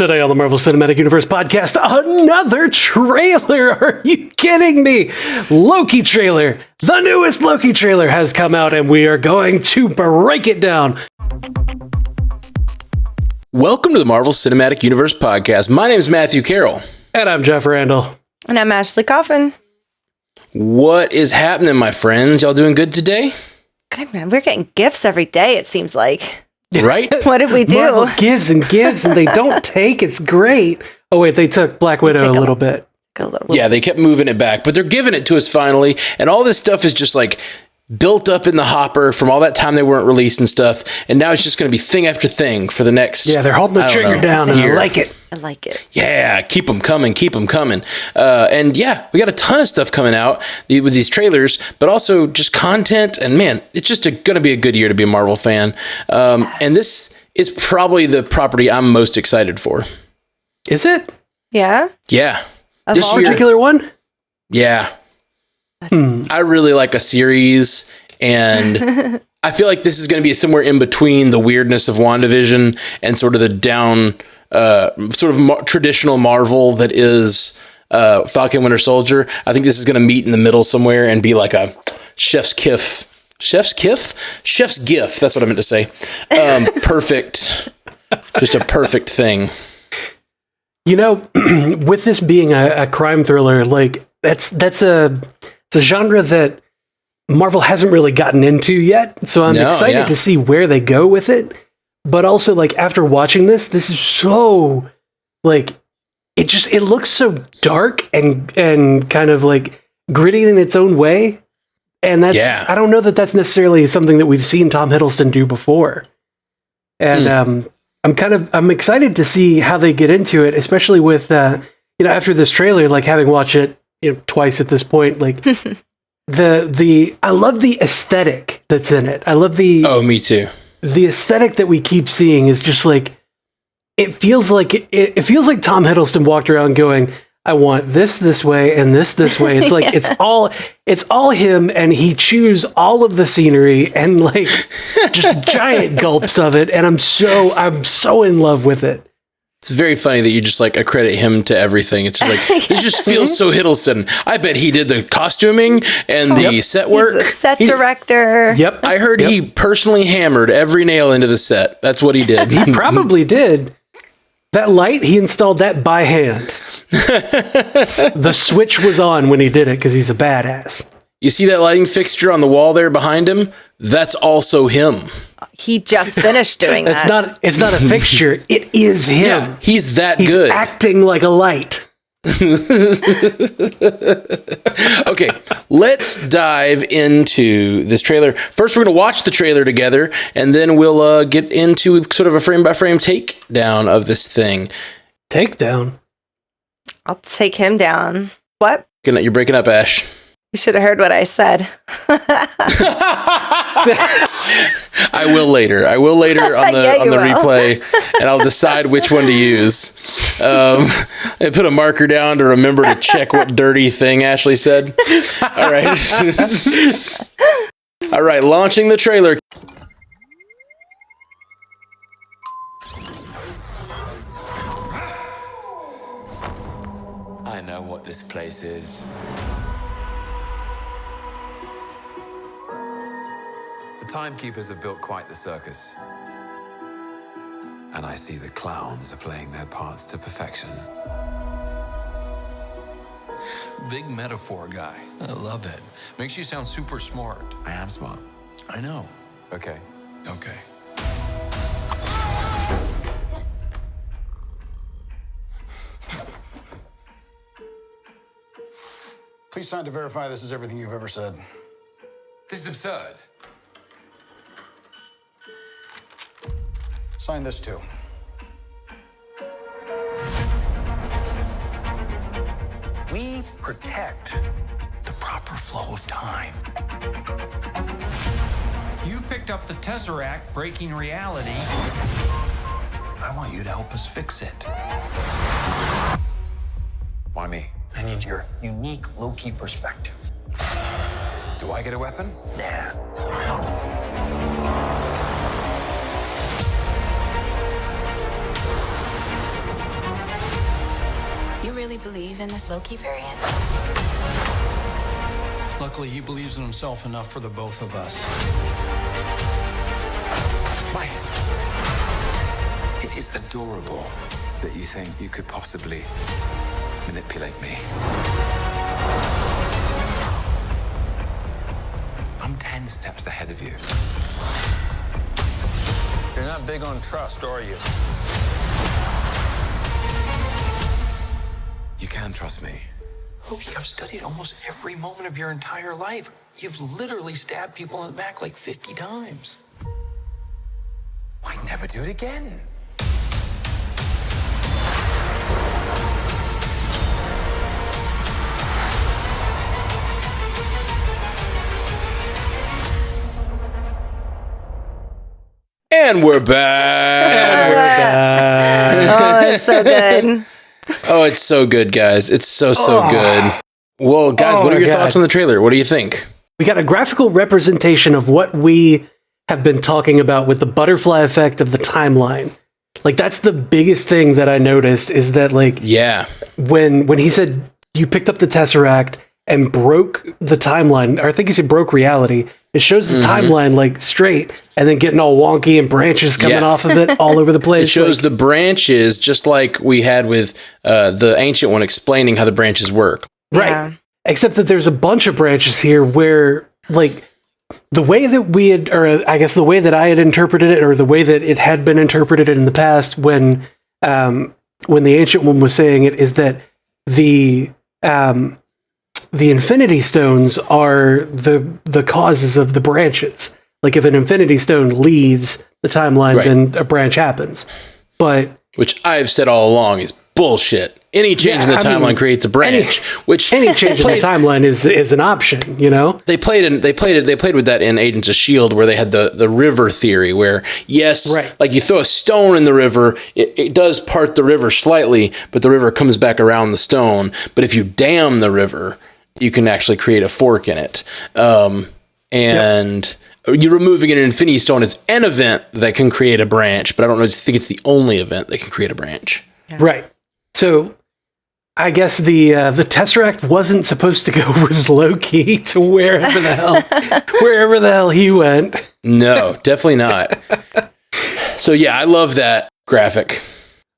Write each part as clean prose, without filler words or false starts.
Today on the Marvel Cinematic Universe podcast, another trailer. Are you kidding me? Loki trailer. The newest Loki trailer has come out and we are going to break it down. Welcome to the Marvel Cinematic Universe podcast. My name is Matthew Carroll. And I'm Jeff Randall. And I'm Ashley Coffin. What is happening, my friends? Y'all doing good today? Good, man. We're getting gifts every day, it seems like. Right? What did we do? Marvel gives and gives and they don't take. It's great. Oh, wait, they took Black Widow a little bit. Yeah, they kept moving it back, but they're giving it to us finally. And all this stuff is just like built up in the hopper from all that time they weren't released and stuff. And now it's just going to be thing after thing for the next. Yeah, they're holding the trigger down and I like it. I like it. Yeah, keep them coming, keep them coming. And yeah, we got a ton of stuff coming out with these trailers, but also just content. And man, it's just going to be a good year to be a Marvel fan. And this is probably the property I'm most excited for. Is it? Yeah? Yeah. Of This particular one? Yeah. I really like a series, and I feel like this is going to be somewhere in between the weirdness of WandaVision and sort of the down, traditional Marvel that is Falcon Winter Soldier. I think this is going to meet in the middle somewhere and be like a chef's gift. That's what I meant to say. Perfect. Just a perfect thing. You know, with this being a crime thriller, like it's a genre that Marvel hasn't really gotten into yet. So I'm excited to see where they go with it. But also, like, after watching this is so, like, it looks so dark and kind of like gritty in its own way. And I don't know that that's necessarily something that we've seen Tom Hiddleston do before. And I'm excited to see how they get into it, especially with, after this trailer, like having watched it twice at this point, like I love the aesthetic that's in it. I love me too. The aesthetic that we keep seeing is just like, it feels like Tom Hiddleston walked around going, I want this way and this way. It's like, it's all him, and he chews all of the scenery and like just giant gulps of it. And I'm so in love with it. It's very funny that you just like accredit him to everything. It's just like, this just feels so Hiddleston. I bet he did the costuming and the set work. He's a set director. Yep. I heard he personally hammered every nail into the set. That's what he did. He probably did. That light, he installed that by hand. The switch was on when he did it because he's a badass. You see that lighting fixture on the wall there behind him? That's also him. He just finished doing that. It's not a fixture. It is him. Yeah, he's good. He's acting like a light. Okay, let's dive into this trailer. First, we're going to watch the trailer together, and then we'll get into sort of a frame-by-frame takedown of this thing. Takedown? I'll take him down. What? You're breaking up, Ash. You should have heard what I said. I will later on the replay, and I'll decide which one to use. I put a marker down to remember to check what dirty thing Ashley said. All right. All right, launching the trailer. I know what this place is. The timekeepers have built quite the circus. And I see the clowns are playing their parts to perfection. Big metaphor guy. I love it. Makes you sound super smart. I am smart. I know. Okay. Okay. Please sign to verify this is everything you've ever said. This is absurd. Sign this too. We protect the proper flow of time. You picked up the Tesseract, breaking reality. I want you to help us fix it. Why me? I need your unique Loki perspective. Do I get a weapon? Nah. believe in this Loki variant? Luckily, he believes in himself enough for the both of us. Why? It is adorable that you think you could possibly manipulate me. I'm 10 steps ahead of you. You're not big on trust, are you? You can trust me. Loki, I've studied almost every moment of your entire life. You've literally stabbed people in the back like 50 times. Why never do it again? And we're back. Oh, it's so good. Oh, it's so good, guys. It's so good. Well, guys, what are your thoughts on the trailer? What do you think? We got a graphical representation of what we have been talking about with the butterfly effect of the timeline. Like, that's the biggest thing that I noticed is that, like, yeah, when he said you picked up the Tesseract and broke the timeline, or I think he said broke reality, it shows the timeline like straight and then getting all wonky and branches coming off of it all over the place. It shows the branches just like we had with the ancient one explaining how the branches work. Right. Yeah. Except that there's a bunch of branches here where, like, the way that we had, or I guess the way that I had interpreted it, or the way that it had been interpreted in the past when the ancient one was saying it, is that the Infinity Stones are the causes of the branches. Like, if an Infinity Stone leaves the timeline, then a branch happens. But which I've said all along is bullshit. Any change in the timeline creates a branch. Any change in the timeline is an option. You know, they played with that in Agents of S.H.I.E.L.D., where they had the river theory, where like you throw a stone in the river, it does part the river slightly, but the river comes back around the stone. But if you dam the river, you can actually create a fork in it. You're removing an Infinity Stone as an event that can create a branch, but I don't think it's the only event that can create a branch. Yeah. Right. So I guess the Tesseract wasn't supposed to go with Loki to wherever the hell he went. No, definitely not. So yeah, I love that graphic.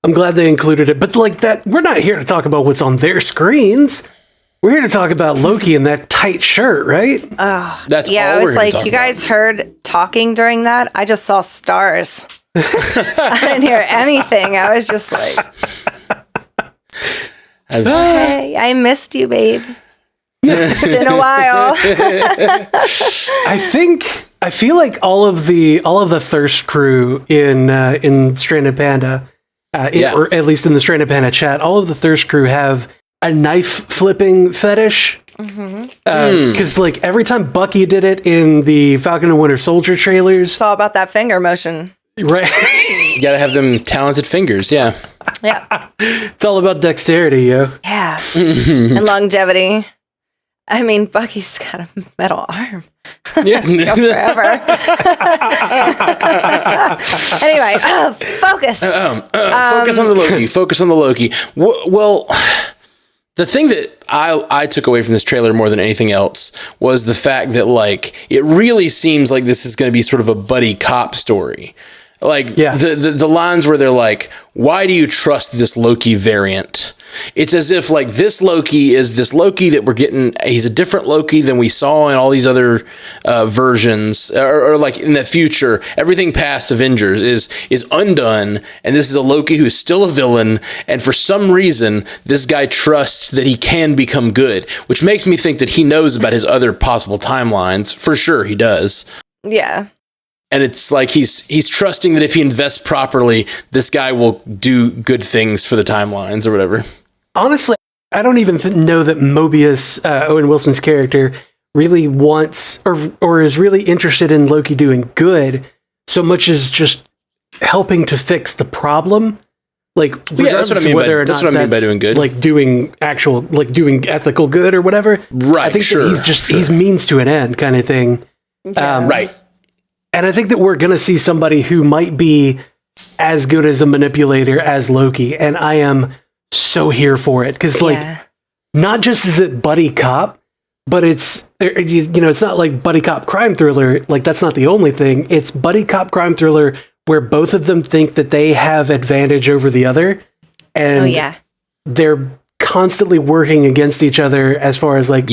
I'm glad they included it, but like that, we're not here to talk about what's on their screens. We're here to talk about Loki in that tight shirt, right? That's yeah. all I was we're like, talk you about. guys heard talking during that? I just saw stars. I didn't hear anything. I was just like, hey, I missed you, babe. It's been a while. I feel like all of the Thirst crew in Stranded Panda, or at least in the Stranded Panda chat, all of the Thirst crew have a knife flipping fetish. Because like every time Bucky did it in the Falcon and Winter Soldier trailers, It's all about that finger motion. right? You gotta have them talented fingers, yeah. Yeah. It's all about dexterity, yo. Yeah. And longevity. I mean, Bucky's got a metal arm. Yeah. Go forever. Anyway, focus. Focus on the Loki. Focus on the Loki. Well, the thing that I took away from this trailer more than anything else was the fact that, like, it really seems like this is going to be sort of a buddy cop story. Like, the lines where they're like, why do you trust this Loki variant? It's as if, like, this Loki is this Loki that we're getting, he's a different Loki than we saw in all these other versions, or like in the future, everything past Avengers is undone, and this is a Loki who's still a villain, and for some reason, this guy trusts that he can become good, which makes me think that he knows about his other possible timelines. For sure, he does. Yeah. And it's like he's trusting that if he invests properly, this guy will do good things for the timelines or whatever. Honestly, I don't even know that Mobius, Owen Wilson's character, really wants or is really interested in Loki doing good so much as just helping to fix the problem. Like, that's what I mean. That's what I mean by doing good. Like doing ethical good or whatever. Right. I think that he's means to an end kind of thing. Yeah. Right. And I think that we're going to see somebody who might be as good as a manipulator as Loki. And I am so here for it because like not just is it buddy cop, but it's it's not like buddy cop crime thriller. Like that's not the only thing. It's buddy cop crime thriller where both of them think that they have advantage over the other, and they're constantly working against each other as far as like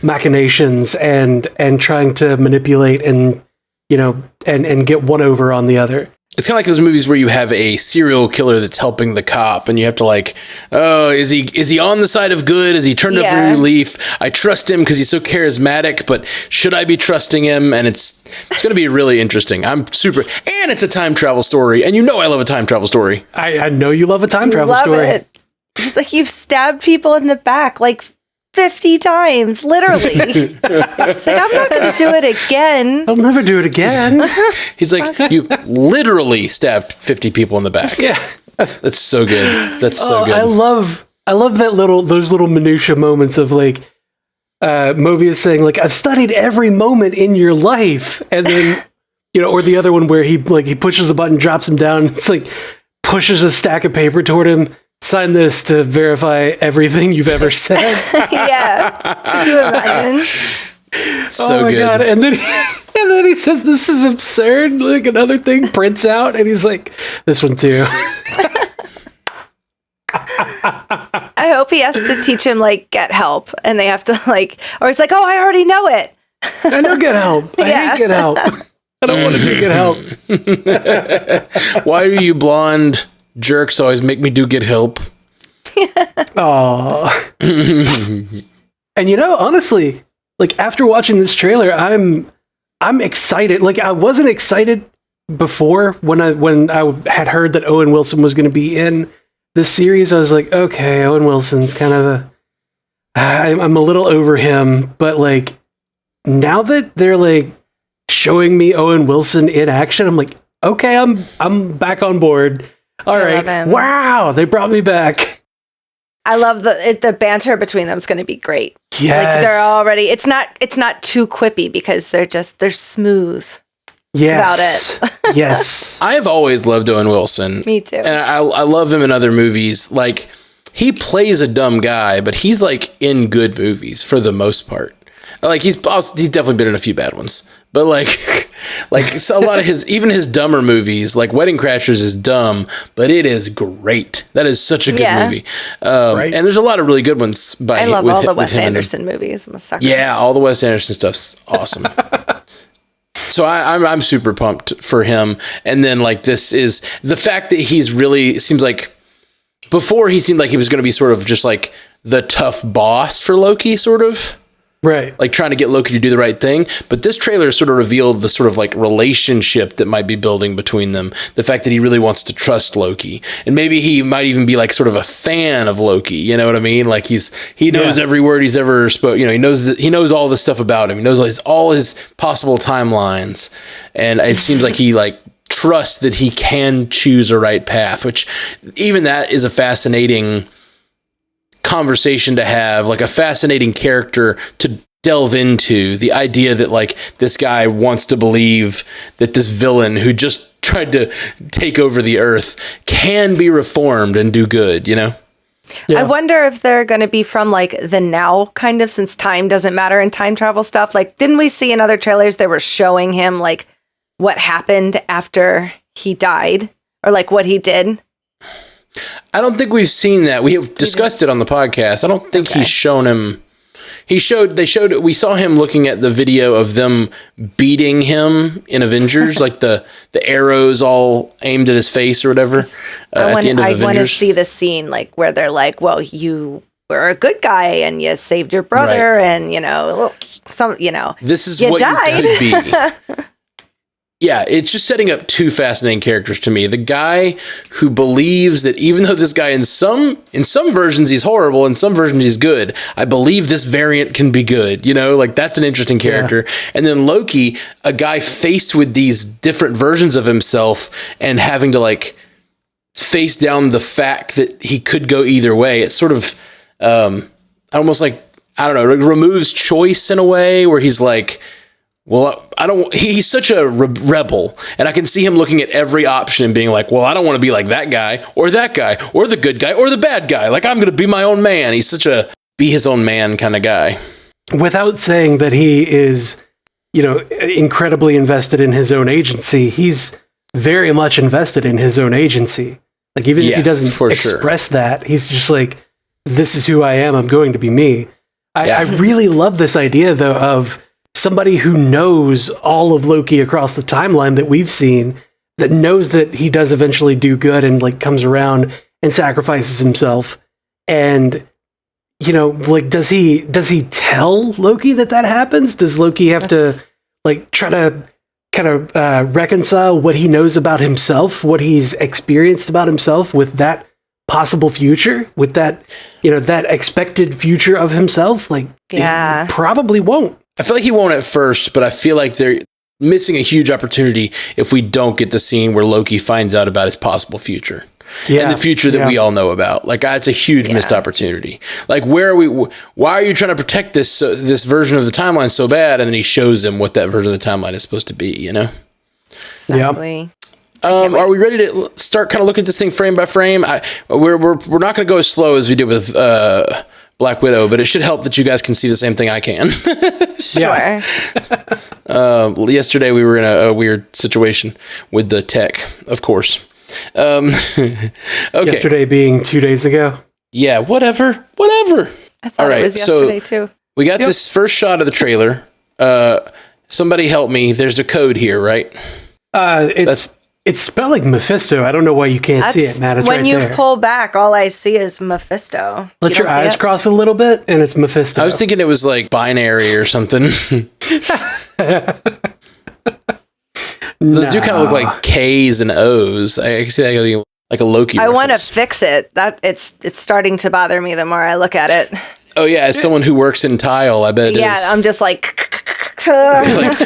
machinations and trying to manipulate and and get one over on the other. It's kind of like those movies where you have a serial killer that's helping the cop, and you have to like, oh, is he on the side of good? Is he turned up a new leaf? I trust him because he's so charismatic, but should I be trusting him? And it's going to be really interesting. And it's a time travel story, and I love a time travel story. I know you love a time travel story. It. It's like you've stabbed people in the back like 50 times, literally. It's like, I'm not going to do it again. I'll never do it again. He's like, you've literally stabbed 50 people in the back. Yeah. That's so good. That's so good. I love those little minutia moments of like, Mobius saying like, I've studied every moment in your life. And then, or the other one where he pushes the button, drops him down. It's like pushes a stack of paper toward him. Sign this to verify everything you've ever said. Could you imagine? So good. God. And then he says, this is absurd. Like another thing prints out and he's like, this one too. I hope he has to teach him like get help and they have to like, or he's like, oh, I already know it. I know get help. I hate get help. I don't want to do get help. Why do you blonde jerks always make me do get help? Oh. And honestly, like after watching this trailer, I'm excited. Like I wasn't excited before when I had heard that Owen Wilson was going to be in this series. I was like, okay, Owen Wilson's kind of I'm a little over him, but like now that they're like showing me Owen Wilson in action, I'm like, okay, I'm back on board. All right. Wow, they brought me back. I love the banter between them is going to be great. Yes. Like they're already it's not too quippy because they're smooth about it. Yes. I have always loved Owen Wilson. Me too. And I love him in other movies. Like he plays a dumb guy, but he's like in good movies for the most part. Like he's definitely been in a few bad ones. But like so a lot of his dumber movies, like Wedding Crashers is dumb, but it is great. That is such a good movie. Right. And there's a lot of really good ones by him. I love all the Wes Anderson movies. I'm a sucker. Yeah, all the Wes Anderson stuff's awesome. So I'm super pumped for him. And then like this is the fact that he's really seems like before he seemed like he was going to be sort of just like the tough boss for Loki, sort of. Right. Like trying to get Loki to do the right thing. But this trailer sort of revealed the sort of like relationship that might be building between them. The fact that he really wants to trust Loki. And maybe he might even be like sort of a fan of Loki. You know what I mean? Like he knows every word he's ever spoke. He knows all this stuff about him. He knows all his possible timelines. And it seems like he like trusts that he can choose a right path, which even that is a fascinating conversation to have, like a fascinating character to delve into. The idea that like this guy wants to believe that this villain who just tried to take over the earth can be reformed and do good, Yeah. I wonder if they're going to be from like the now kind of, since time doesn't matter in time travel stuff. Like, didn't we see in other trailers they were showing him like what happened after he died or like what he did? I don't think we've seen that. We have discussed it on the podcast. I don't think he's shown him. We saw him looking at the video of them beating him in Avengers, like the arrows all aimed at his face or whatever at the end of Avengers. I want to see the scene like where they're like, well, you were a good guy and you saved your brother and, this is you what died. you could be. Yeah, it's just setting up two fascinating characters to me. The guy who believes that even though this guy in some versions he's horrible, in some versions he's good, I believe this variant can be good. Like that's an interesting character. Yeah. And then Loki, a guy faced with these different versions of himself and having to like face down the fact that he could go either way. It's sort of almost like, I don't know, it removes choice in a way where he's like, well, I don't. He's such a rebel, and I can see him looking at every option and being like, well, I don't want to be like that guy, or the good guy, or the bad guy. Like, I'm going to be my own man. He's such a be his own man kind of guy. Without saying that he is, incredibly invested in his own agency, he's very much invested in his own agency. Like, even if he doesn't express that, he's just like, this is who I am. I'm going to be me. I really love this idea, though, of somebody who knows all of Loki across the timeline that we've seen, that knows that he does eventually do good and like comes around and sacrifices himself. And, does he tell Loki that happens? Does Loki have to like try to kind of reconcile what he knows about himself, what he's experienced about himself with that possible future, with that, that expected future of himself? Like, he probably won't. I feel like he won't at first, but I feel like they're missing a huge opportunity if we don't get the scene where Loki finds out about his possible future. And the future that we all know about. Like, that's a huge missed opportunity. Like, why are you trying to protect this version of the timeline so bad? And then he shows him what that version of the timeline is supposed to be, Exactly. Are we ready to start kind of looking at this thing frame by frame? We're not going to go as slow as we did with Black Widow, but it should help that you guys can see the same thing I can. Sure. Yesterday we were in a weird situation with the tech, of course. Okay. Yesterday being 2 days ago. Yeah, whatever. I thought it was yesterday too. We got this first shot of the trailer. Somebody help me. There's a code here, right? It's spelling Mephisto. I don't know why you can't see it, Matt. It's when right you there. pull back, all I see is Mephisto. Let your eyes cross a little bit, and it's Mephisto. I was thinking it was like binary or something. Those do kind of look like K's and O's. I can see that like a Loki reference. I want to fix it. It's starting to bother me the more I look at it. Oh yeah, as someone who works in tile, I bet it is. Yeah, I'm just like... like,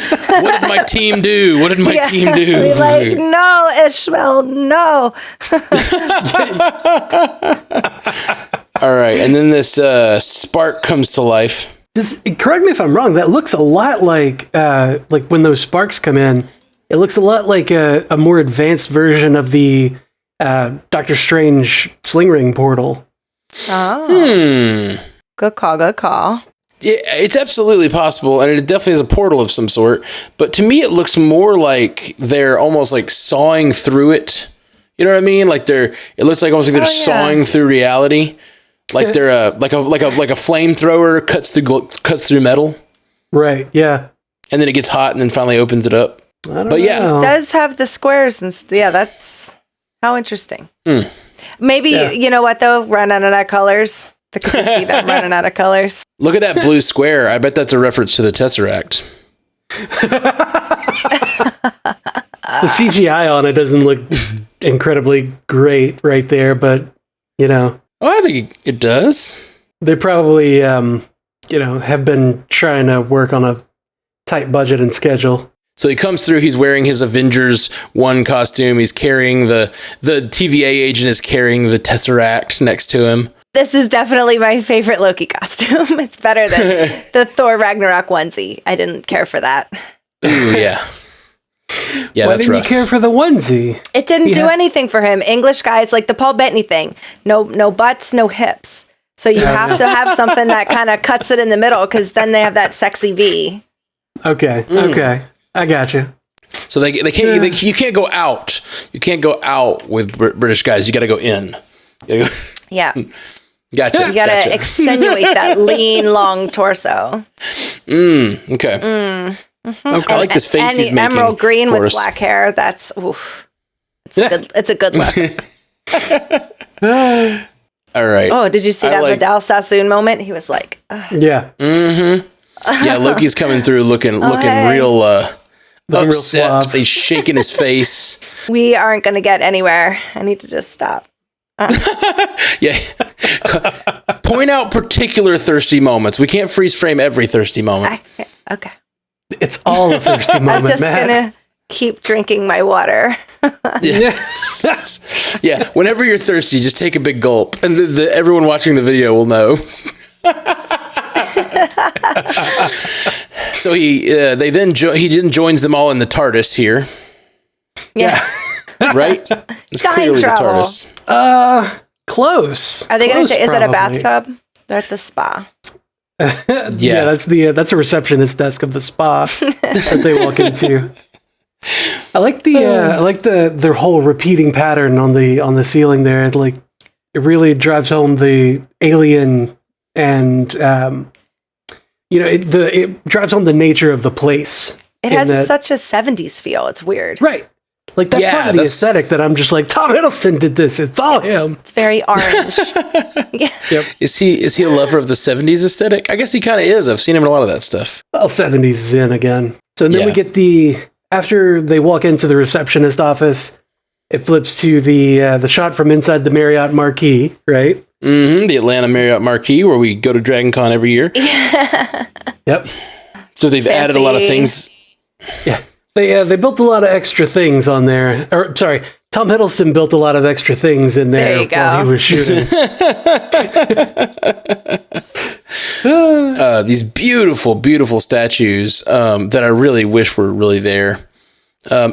what did my team do? What did my team do? Like, no, Ishmael, no. All right, and then this spark comes to life. Correct me if I'm wrong. That looks a lot like when those sparks come in. It looks a lot like a more advanced version of the Doctor Strange sling ring portal. Oh. Good call. Yeah, it's absolutely possible, and it definitely is a portal of some sort. But to me, it looks more like they're almost like sawing through it. You know what I mean? Like it looks like almost like they're sawing through reality. Like they're like a flamethrower cuts through metal. Right. Yeah. And then it gets hot, and then finally opens it up. But know. It does have the squares and that's how interesting. Maybe you know what though? Run out of colors. That could just be them running out of colors. Look at that blue square. I bet that's a reference to the Tesseract. The CGI on it doesn't look incredibly great right there, but Oh, I think it does. They probably have been trying to work on a tight budget and schedule. So he comes through, he's wearing his Avengers 1 costume, he's carrying the TVA agent is carrying the Tesseract next to him. This is definitely my favorite Loki costume. It's better than the Thor Ragnarok onesie. I didn't care for that. Ooh, yeah. Yeah, Why that's didn't rough. you care for the onesie? It didn't do anything for him. English guys, like the Paul Bettany thing. No butts, no hips. So you have to have something that kind of cuts it in the middle, because then they have that sexy V. Okay. Okay. I got you. So they can't. You can't go out. You can't go out with British guys. You got to go in. Yeah. Gotcha. You got to accentuate that lean, long torso. Okay. Mm-hmm. I like this face he's making. Emerald green with us. black hair. That's oof. It's a good look. All right. Oh, did you see that Vidal Sassoon moment? He was like, yeah. Mm-hmm. Yeah, Loki's coming through looking real upset. He's shaking his face. We aren't going to get anywhere. I need to just stop. Yeah. Point out particular thirsty moments. We can't freeze frame every thirsty moment. Okay. It's all a thirsty moment, I'm just going to keep drinking my water. Yeah. Whenever you're thirsty, just take a big gulp, and everyone watching the video will know. So he then joins them all in the TARDIS here. Yeah. Right? It's Time clearly travel. the TARDIS. Close. Are they going Close, to? Is it a probably. bathtub? They're at the spa. Yeah, that's a receptionist desk of the spa that they walk into. I like their whole repeating pattern on the ceiling there. It really drives home the alien and it drives home the nature of the place. It has such a 70s feel. It's weird. Right. Like that's part of the aesthetic that I'm just like, Tom Hiddleston did this. It's all him. It's very orange. Yeah. Yep. Is he a lover of the 70s aesthetic? I guess he kind of is. I've seen him in a lot of that stuff. Well, 70s is in again. So then we get after they walk into the receptionist office, it flips to the shot from inside the Marriott Marquis, right? Mm-hmm. The Atlanta Marriott Marquis, where we go to Dragon Con every year. Yeah. Yep. So they've added a lot of things. Yeah. They built a lot of extra things on there. Or sorry, Tom Hiddleston built a lot of extra things in there while he was shooting. These beautiful, beautiful statues that I really wish were really there. I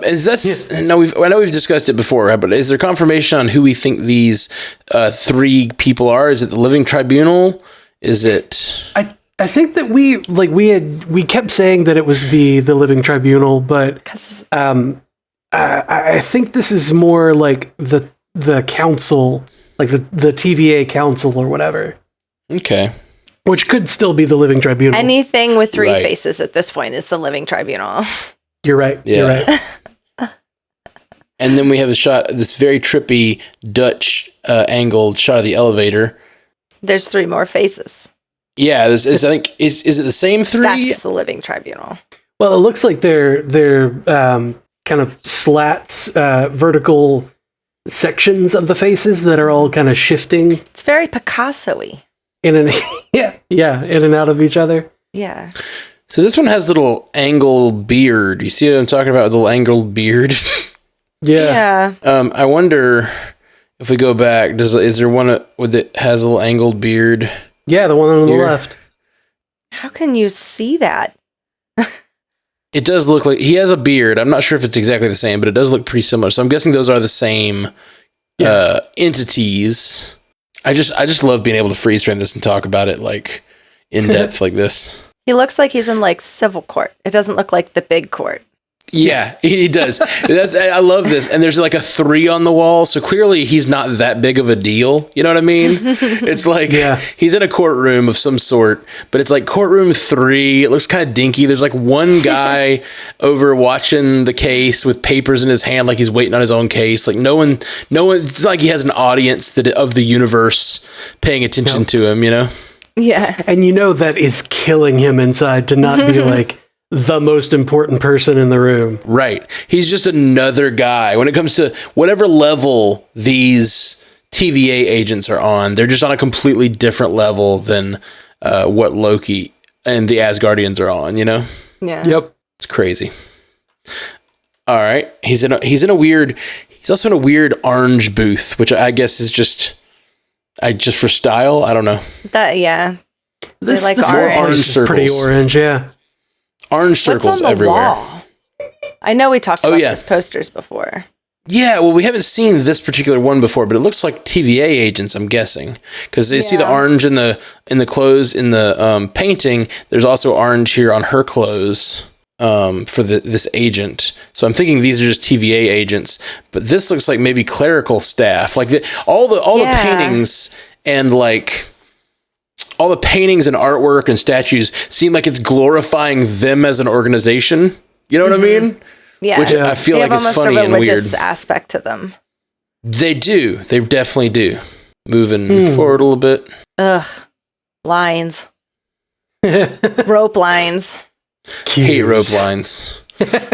know we've discussed it before, but is there confirmation on who we think these 3 people are? Is it the Living Tribunal? Is it? I think that we kept saying that it was the Living Tribunal, but I think this is more like the council, like the TVA council or whatever. Okay. Which could still be the Living Tribunal. Anything with 3 faces at this point is the Living Tribunal. You're right. Yeah. You're right. And then we have this very trippy Dutch angled shot of the elevator. There's 3 more faces. Yeah, I think is it the same 3? That's the Living Tribunal. Well, it looks like they're kind of slats, vertical sections of the faces that are all kind of shifting. It's very Picasso-y. In and out of each other. Yeah. So this one has a little angled beard. You see what I'm talking about? The little angled beard. Yeah. I wonder if we go back. Is there one that has a little angled beard? Yeah, the one on the left. How can you see that? It does look like he has a beard. I'm not sure if it's exactly the same, but it does look pretty similar. So I'm guessing those are the same entities. I just love being able to freeze frame this and talk about it like in depth like this. He looks like he's in like civil court. It doesn't look like the big court. Yeah, he does. I love this. And there's like a 3 on the wall. So clearly he's not that big of a deal. You know what I mean? It's like he's in a courtroom of some sort, but it's like courtroom 3. It looks kind of dinky. There's like one guy over watching the case with papers in his hand, like he's waiting on his own case. Like no one, it's like he has an audience of the universe paying attention to him, you know? Yeah. And that is killing him inside to not be like the most important person in the room. Right. He's just another guy. When it comes to whatever level these TVA agents are on, they're just on a completely different level than what Loki and the Asgardians are on, you know? Yeah. Yep. It's crazy. All right. He's also in a weird orange booth, which I guess is just for style. I don't know. This like orange circles. Pretty orange, yeah. Orange circles everywhere. Wall? I know we talked about those posters before. Yeah, well, we haven't seen this particular one before, but it looks like TVA agents, I'm guessing, because they see the orange in the clothes in the painting. There's also orange here on her clothes for this agent. So I'm thinking these are just TVA agents, but this looks like maybe clerical staff. Like all the paintings and like. All the paintings and artwork and statues seem like it's glorifying them as an organization. You know what I mean? Yeah. Which I feel like is funny and weird. They have almost a religious aspect to them. They do. They definitely do. Moving forward a little bit. Ugh. Lines. Rope lines. Hate rope lines.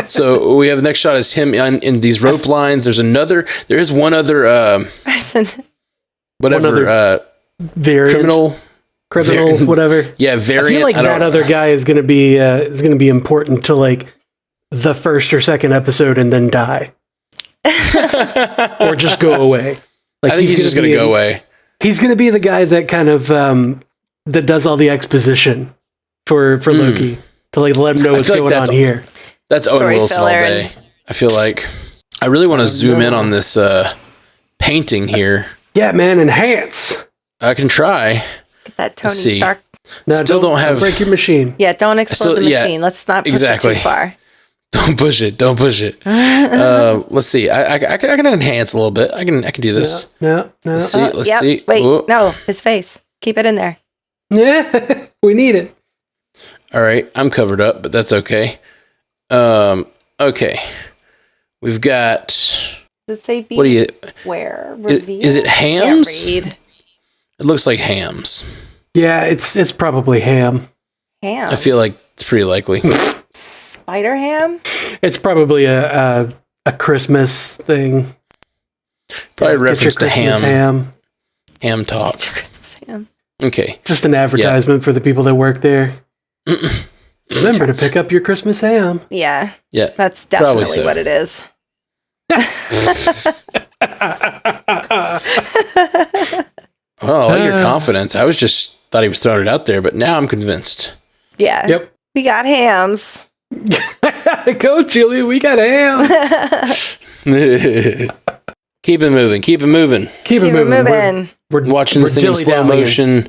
So we have the next shot is him in these rope lines. There is one other variant. Criminal, whatever. Yeah, variant. I feel like that other guy is going to be important to like the first or second episode and then die, or just go away. Like I think he's just going to go away. He's going to be the guy that kind of that does all the exposition for Loki. to like let them know what's going on here. That's Owen Story Wilson all filler. day. I feel like I really want to zoom in on this painting here. Yeah, man, enhance. I can try. Get that Tony see. Stark. No, Still don't have- break your machine. Yeah, don't explode the machine. Let's not push it too far. Don't push it. Don't push it. Let's see. I can enhance a little bit. I can do this. No. Let's see. Let's see. Wait, Whoa. no, his face. Keep it in there. Yeah, we need it. All right, I'm covered up, but that's okay. Okay. We've got. Does it say What do you? where? Is it hams? Can't read. It looks like hams. Yeah, it's probably ham. Ham. I feel like it's pretty likely. Spider ham? It's probably a Christmas thing. Probably Get your reference to Christmas ham talk. It's Christmas ham. Okay. Just an advertisement for the people that work there. Remember to pick up your Christmas ham. Yeah, Yeah. that's Probably definitely so. what it is. Well, I like your confidence. I was just thought he was throwing it out there, but now I'm convinced. Yeah. Yep. We got hams. Go, Julie. We got ham. Keep it moving. Keep it moving. Keep it moving. We're Watching this thing in slow dilly-dallying. motion.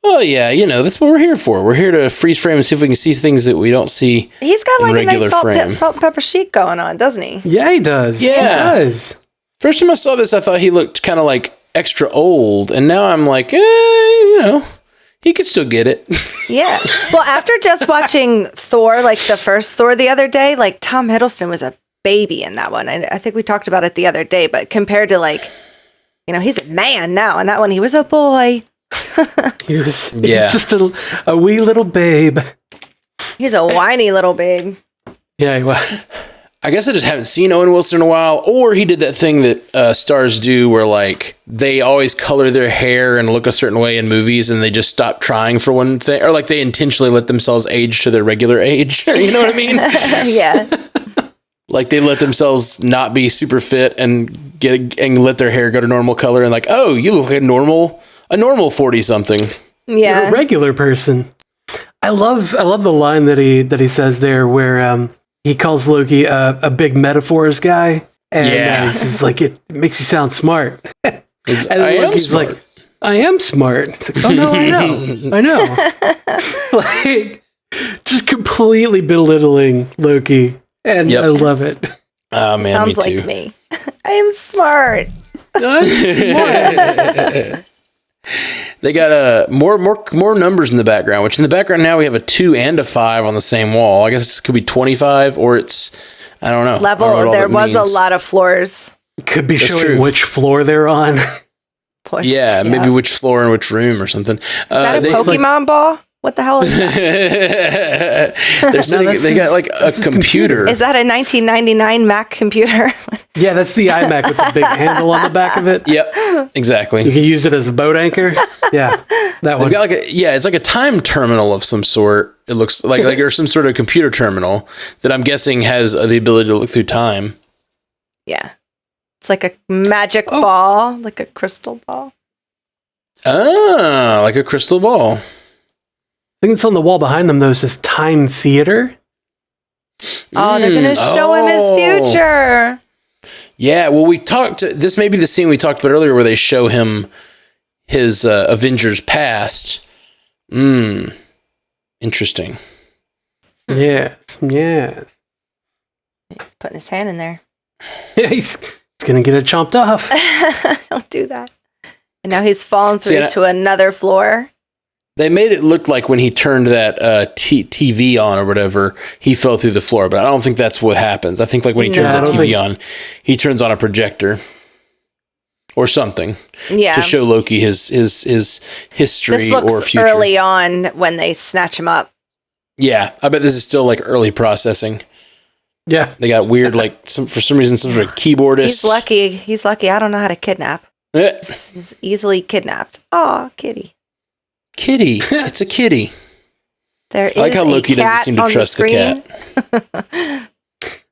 Oh yeah, that's what we're here for. We're here to freeze frame and see if we can see things that we don't see. He's got in like a nice regular salt, frame. salt and pepper sheet going on, doesn't he? Yeah, he does. Yeah. He does. First time I saw this, I thought he looked kind of like extra old, and now I'm like, he could still get it. Yeah. Well, after just watching Thor, like the first Thor the other day, like Tom Hiddleston was a baby in that one. I think we talked about it the other day, but compared to like, he's a man now. And that one, he was a boy. He was just a wee little babe. He's a whiny little babe. Yeah, he was. I guess I just haven't seen Owen Wilson in a while, or he did that thing that stars do where like they always color their hair and look a certain way in movies and they just stop trying for one thing, or like they intentionally let themselves age to their regular age. You know what I mean? Yeah. Like they let themselves not be super fit and let their hair go to normal color and like, oh, you look like a normal 40 something. Yeah. You're a regular person. I love the line that he says there where he calls Loki a big metaphors guy, and he's like, it makes you sound smart. And Loki's like, I am smart. It's like, oh no, I know. Like, just completely belittling Loki, and I love it. Oh man, sounds me too. like me. I am smart. I'm smart. They got more numbers in the background, which in the background now we have a 2 and a 5 on the same wall. I guess it could be 25 or it's, I don't know. Level. There was a lot of floors. Could be That's showing true. which floor they're on. Yeah, maybe which floor and which room or something. Is that a Pokemon ball? What the hell is that? They got like a computer. Is that a 1999 Mac computer? Yeah, that's the iMac with the big handle on the back of it. Yep, exactly. You can use it as a boat anchor. Yeah, that one. They've got it's like a time terminal of some sort. It looks like or some sort of computer terminal that I'm guessing has the ability to look through time. Yeah. It's like a magic ball, like a crystal ball. Ah, like a crystal ball. I think it's on the wall behind them, though. It says Time Theater. Oh, they're going to show him his future. Yeah, well, this may be the scene we talked about earlier where they show him his Avengers past. Interesting. Yes. He's putting his hand in there. Yeah, he's going to get it chomped off. Don't do that. And now he's fallen through to another floor. They made it look like when he turned that TV on or whatever, he fell through the floor. But I don't think that's what happens. I think like when he turns that TV on, he turns on a projector or something to show Loki his history this looks or future. Early on when they snatch him up. Yeah, I bet this is still like early processing. Yeah, they got weird for some reason some sort of keyboardist. He's lucky. I don't know how to kidnap. He's easily kidnapped. Oh, kitty. Kitty. It's a kitty. There I like how Loki doesn't seem to trust the cat.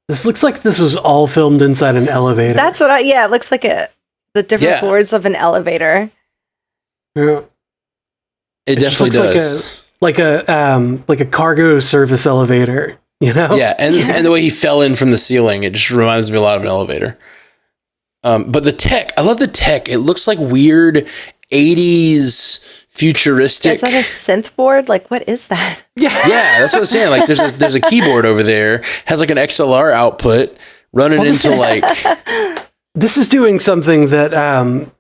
This looks like this was all filmed inside an elevator. That's what it looks like the different floors of an elevator. Yeah. It definitely does. like a cargo service elevator, you know? Yeah, and the way he fell in from the ceiling, it just reminds me a lot of an elevator. But the tech, I love the tech. It looks like weird 80s futuristic. Is that a synth board? Like, what is that? Yeah, that's what I'm saying. Like, there's a keyboard over there, has like an XLR output running into like. This is doing something that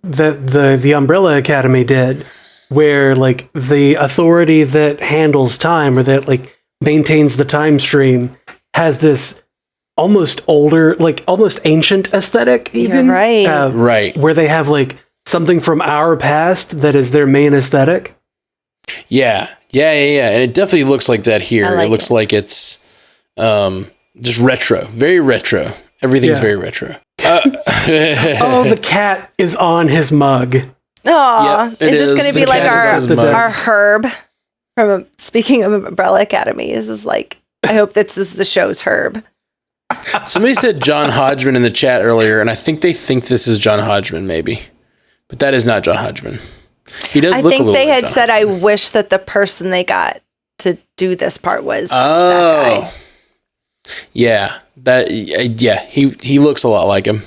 the Umbrella Academy did, where like the authority that handles time or that like maintains the time stream has this almost older, like almost ancient aesthetic. Even You're right. Right, where they have like something from our past that is their main aesthetic. Yeah, and it definitely looks like that here. I like it looks like it's just retro, very retro. Everything's very retro. Oh, the cat is on his mug. Aw, Yep, is this is. going to The be like cat is on his mug. our Herb from speaking of Umbrella Academy? This is like, I hope this is the show's Herb. Somebody said John Hodgman in the chat earlier, and I think they think this is John Hodgman, maybe, but that is not John Hodgman. He does. I look a think little they like had John said, Hodgman. I wish that the person they got to do this part was that Oh, guy. yeah, he looks a lot like him.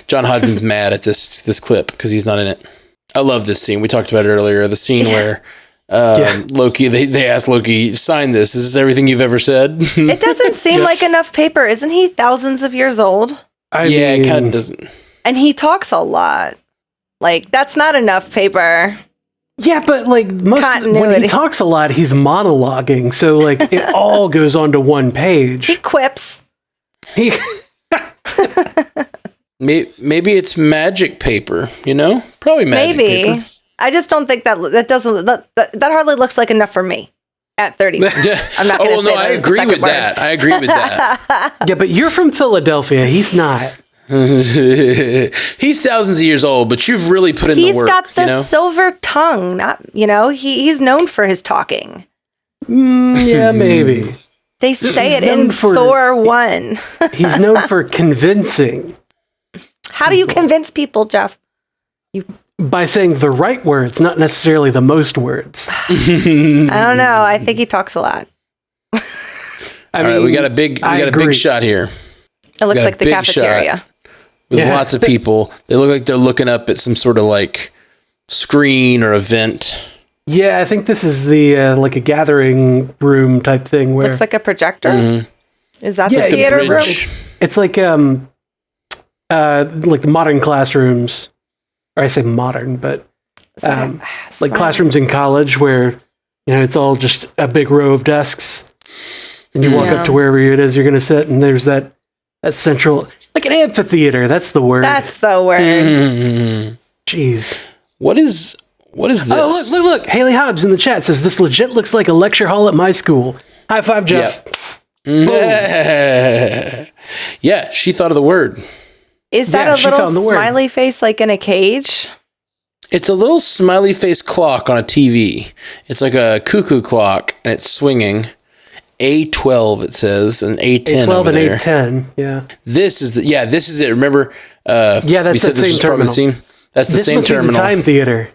John Hodgman's mad at this clip because he's not in it. I love this scene. We talked about it earlier. The scene where Loki, they asked Loki, sign this. Is this everything you've ever said? It doesn't seem like enough paper. Isn't he thousands of years old? It kind of doesn't. And he talks a lot. Like, that's not enough paper. Yeah, but like when Continuity. he talks a lot, he's monologuing. So like it all goes onto one page. He quips. He- Maybe it's magic paper, you know? Probably magic Maybe. paper. I just don't think that hardly looks like enough for me at 30. I'm not going to say I the agree second with word. that. I agree with that. yeah, but you're from Philadelphia. He's not. He's thousands of years old, but you've really put in the work. He's got the you know? silver tongue. Not, he's known for his talking. Yeah, maybe. They say it known in for- Thor 1. He's known for convincing How do you convince people, Jeff? by saying the right words, not necessarily the most words. I don't know. I think he talks a lot. I All right, we got a big shot here. It looks Got a like the big cafeteria. With Yeah. lots of people. They look like they're looking up at some sort of like screen or event. Yeah, I think this is the like a gathering room type thing where Looks like a projector. Is that Yeah, the theater room? bridge. it's like the modern classrooms, or I say modern, but like classrooms in college where it's all just a big row of desks, and you walk up to wherever it is you're going to sit, and there's that central, like an amphitheater. That's the word. That's the word. Jeez. What is this? Oh, look! Haley Hobbs in the chat says this legit looks like a lecture hall at my school. High five, Jeff. Yeah. Yeah, she thought of the word. Is that Yeah, a she little found the word. smiley face like in a cage? It's a little smiley face clock on a TV. It's like a cuckoo clock, and it's swinging. A12 it says, and A10 A12 over and there. A10. Yeah. This is it. Remember? Yeah, that's we said that this same was part of the terminal. scene. That's the This same must be terminal. the time theater.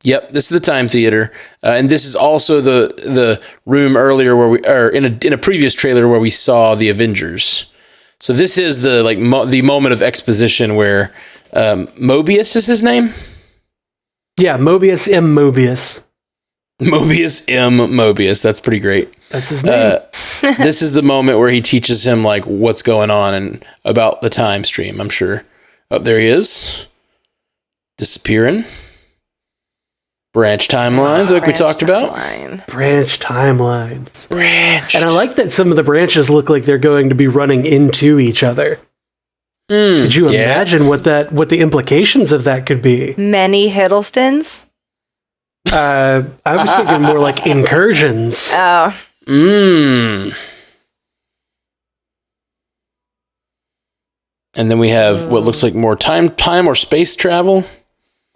Yep, this is the time theater, and this is also the room earlier where in a previous trailer where we saw the Avengers. So this is the the moment of exposition where Mobius is his name. Yeah, Mobius M. Mobius. Mobius M. Mobius. That's pretty great. That's his name. This is the moment where he teaches him what's going on and about the time stream. I'm sure. Oh, there he is, disappearing. Branch timelines, like we talked about. Branch timelines. Branch. And I like that some of the branches look like they're going to be running into each other. Could you imagine what the implications of that could be? Many Hiddlestons? I was thinking more like incursions. Oh. And then we have what looks like more time or space travel.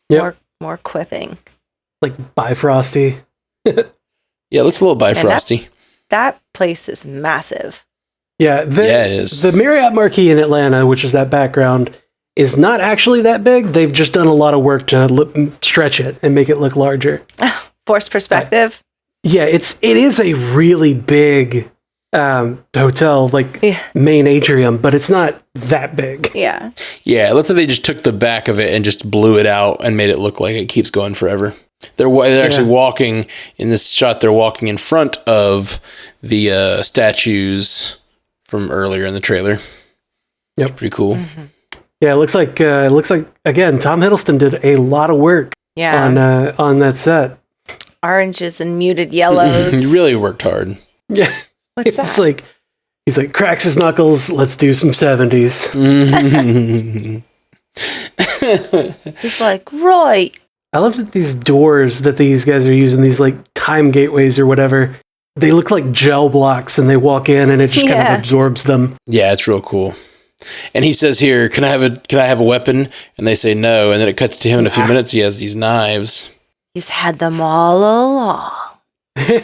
Yep. More quipping. Like Bifrosty. Yeah, it looks a little Bifrosty. That place is massive. Yeah, it is. The Marriott Marquis in Atlanta, which is that background, is not actually that big. They've just done a lot of work to stretch it and make it look larger. Forced perspective. Yeah, it is a really big hotel, like main atrium, but it's not that big. Yeah. Yeah, it looks like they just took the back of it and just blew it out and made it look like it keeps going forever. They're actually walking in this shot. They're walking in front of the statues from earlier in the trailer. Yep, pretty cool. Mm-hmm. Yeah, it looks like again, Tom Hiddleston did a lot of work. Yeah. On that set. Oranges and muted yellows. He really worked hard. Yeah. What's It's that? like he's like cracks his knuckles. Let's do some 70s. He's like, right. I love that these doors that these guys are using, these like time gateways or whatever, they look like gel blocks, and they walk in and it just kind of absorbs them. Yeah, it's real cool. And he says here, "Can I have a weapon?" And they say no. And then it cuts to him in a few minutes. He has these knives. He's had them all along.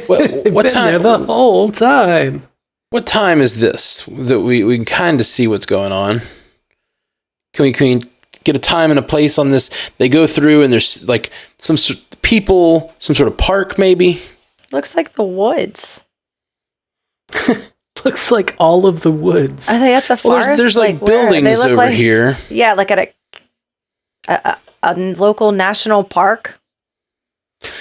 What time? There the whole time. What time is this? That we can kind of see what's going on. Can we get a time and a place on this? They go through and there's like some people, some sort of park maybe. Looks like the woods. Looks like all of the woods. Are they at the forest? There's like buildings over here. Yeah, like at a local national park.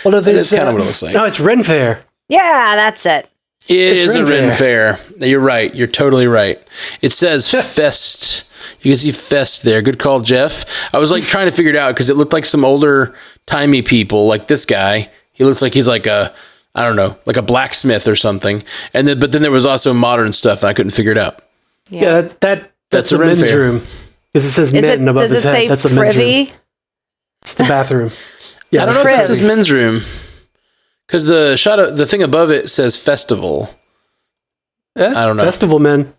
Well, no, That is kind of what it looks like. No, it's Ren Fair. Yeah, that's it. It is a Ren Fair. You're right. You're totally right. It says Fest. You can see Fest there. Good call, Jeff. I was like trying to figure it out because it looked like some older timey people, like this guy. He looks like he's like a, I don't know, like a blacksmith or something. But then there was also modern stuff and I couldn't figure it out. Yeah, that's a men's room. Because it says men above his head. That's the men's room. It's the bathroom. Yeah, I don't know if this is men's room. Because the thing above it says festival. I don't know. Festival men.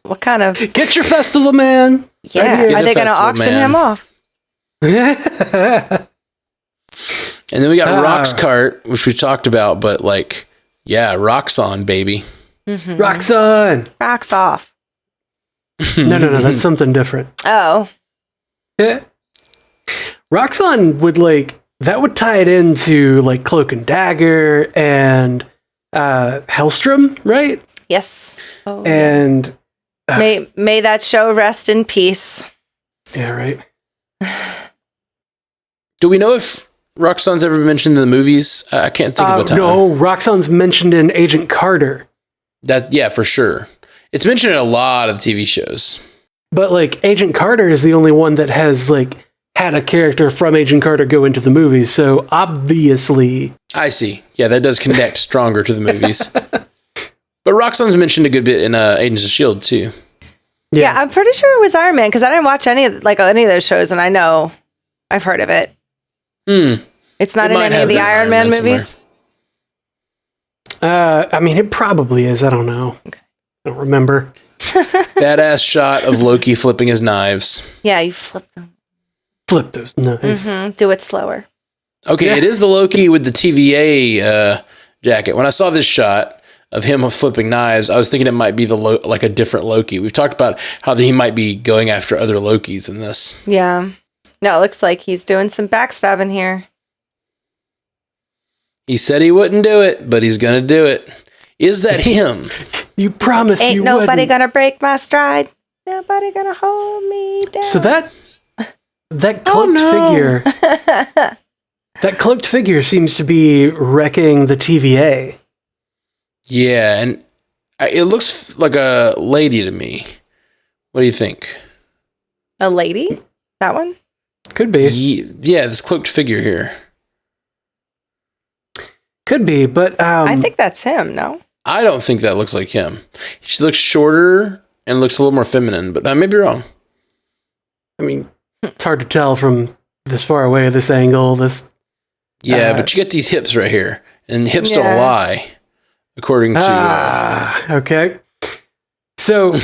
What kind of? Get your festival man. Yeah, Right, are they going to auction him off? And then we got Rock's cart, which we talked about, but like, yeah, Rock's on, baby. Mm-hmm. Rock's on. Rock's off. No, that's something different. Oh. Yeah. Rock's on would that would tie it into like Cloak and Dagger and Hellstrom, right? Yes. Oh, and may that show rest in peace. Yeah, right. Do we know if Roxxon's ever been mentioned in the movies? I can't think of a time. No, Roxxon's mentioned in Agent Carter. Yeah, for sure. It's mentioned in a lot of TV shows. But like Agent Carter is the only one that has had a character from Agent Carter go into the movies. So obviously, I see. Yeah, that does connect stronger to the movies. But Roxxon's mentioned a good bit in Agents of S.H.I.E.L.D. too. Yeah, I'm pretty sure it was Iron Man because I didn't watch any of those shows, and I know I've heard of it. It's not in any of the Iron Man movies. I mean, it probably is. I don't know. Okay. I don't remember. Badass shot of Loki flipping his knives. Yeah, you flip them. Flip those knives. Mm-hmm. Do it slower. Okay, It is the Loki with the TVA jacket. When I saw this shot of him flipping knives, I was thinking it might be like a different Loki. We've talked about how he might be going after other Lokis in this. Yeah. No, it looks like he's doing some backstabbing here. He said he wouldn't do it, but he's gonna do it. Is that him? You promised you wouldn't. Ain't nobody gonna break my stride. Nobody gonna hold me down. So that cloaked figure, that cloaked figure seems to be wrecking the TVA. Yeah, and it looks like a lady to me. What do you think? A lady? That one? Could be. Yeah, this cloaked figure here. Could be, but I think that's him, no? I don't think that looks like him. She looks shorter and looks a little more feminine, but I may be wrong. I mean, it's hard to tell from this far away, this angle, this... Yeah, but you get these hips right here, and hips don't lie, according to... okay. So...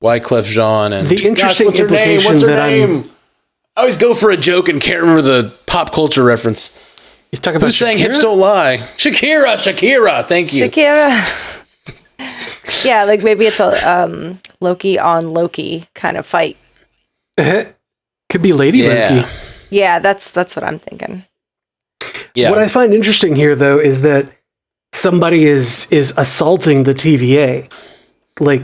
Wyclef Jean and... The interesting what's her name? What's her name? I always go for a joke and can't remember the pop culture reference. You're talking about Who's saying Shakira? hips don't lie? Shakira, thank you. Shakira. Yeah, like maybe it's a Loki on Loki kind of fight. Could be Lady Loki. Yeah, that's what I'm thinking. Yeah. What I find interesting here, though, is that somebody is assaulting the TVA. Like,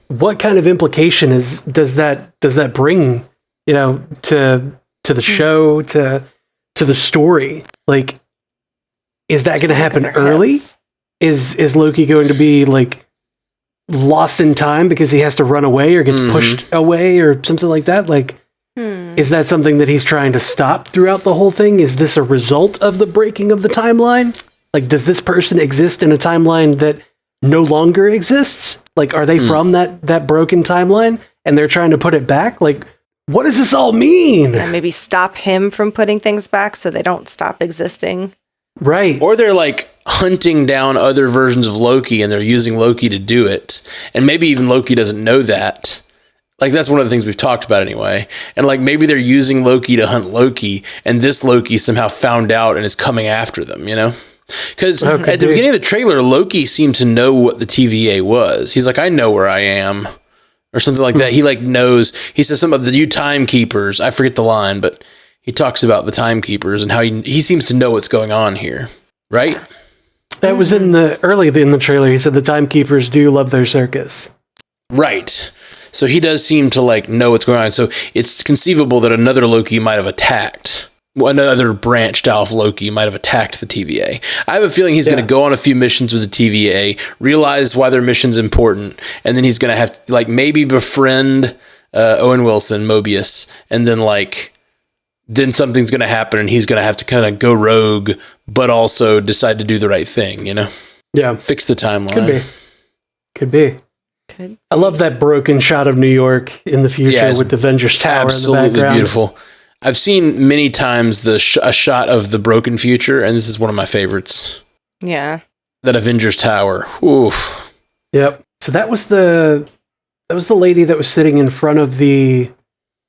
what kind of implication does that bring? To the show, to the story. Like, is that going to happen early? Is Loki going to be like lost in time because he has to run away or gets pushed away or something like that? Like, is that something that he's trying to stop throughout the whole thing? Is this a result of the breaking of the timeline? Like, does this person exist in a timeline that no longer exists? Like, are they from that broken timeline and they're trying to put it back? Like, what does this all mean? Yeah, maybe stop him from putting things back so they don't stop existing. Right. Or they're like hunting down other versions of Loki and they're using Loki to do it. And maybe even Loki doesn't know that. Like, that's one of the things we've talked about anyway. And like, maybe they're using Loki to hunt Loki and this Loki somehow found out and is coming after them, Because at the beginning of the trailer, Loki seemed to know what the TVA was. He's like, I know where I am. Or something like that. He like knows. He says something about the timekeepers. I forget the line, but he talks about the timekeepers and how he seems to know what's going on here, right? That was in the trailer. He said the timekeepers do love their circus. Right. So he does seem to like know what's going on. So it's conceivable that another Loki might have attacked. Another branched off Loki might have attacked the TVA. I have a feeling he's going to go on a few missions with the TVA, realize why their mission's important, and then he's going to have to like maybe befriend Owen Wilson, Mobius, and then something's going to happen, and he's going to have to kind of go rogue, but also decide to do the right thing. Yeah, fix the timeline. Could be. I love that broken shot of New York in the future with the Avengers Tower in the background. Absolutely beautiful. I've seen many times a shot of the broken future, and this is one of my favorites. Yeah. That Avengers Tower. Oof. Yep. So that was the lady that was sitting in front of the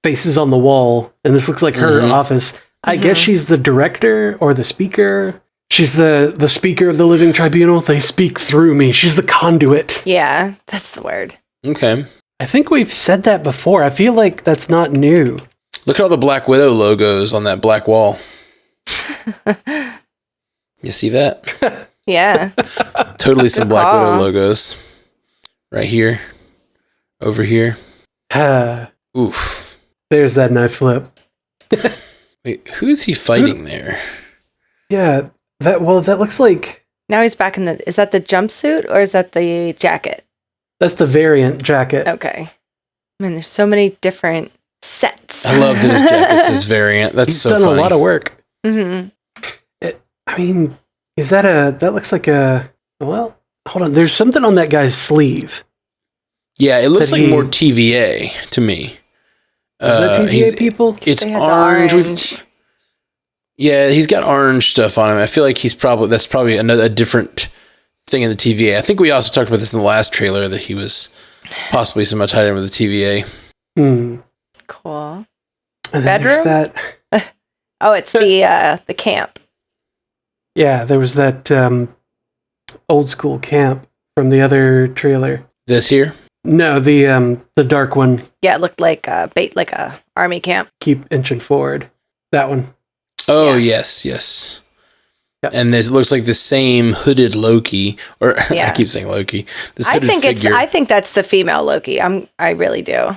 faces on the wall, and this looks like her office. I guess she's the director or the speaker. She's the speaker of the Living Tribunal. They speak through me. She's the conduit. Yeah, that's the word. Okay. I think we've said that before. I feel like that's not new. Look at all the Black Widow logos on that black wall. You see that? Yeah. Totally some Black Widow logos. Right here. Over here. Oof. There's that knife flip. Wait, who's he fighting there? Yeah, that looks like... Now he's back in is that the jumpsuit or is that the jacket? That's the variant jacket. Okay. Man, there's so many different sets. I love that his jacket says variant. That's He's so done funny. a lot of work. Mm-hmm. I mean, is that looks like well, hold on. There's something on that guy's sleeve. Yeah, it looks like more TVA to me. Is that TVA people? It's orange. Yeah, he's got orange stuff on him. I feel like that's probably a different thing in the TVA. I think we also talked about this in the last trailer that he was possibly somehow tied in with the TVA. Cool. And bedroom? That. Oh, it's the camp. Yeah, there was that old school camp from the other trailer. This here? No, the dark one. Yeah, it looked like a army camp. Keep inching forward. That one. Oh, yes. Yep. And this looks like the same hooded Loki, or I keep saying Loki. This hooded figure. I think that's the female Loki. I really do.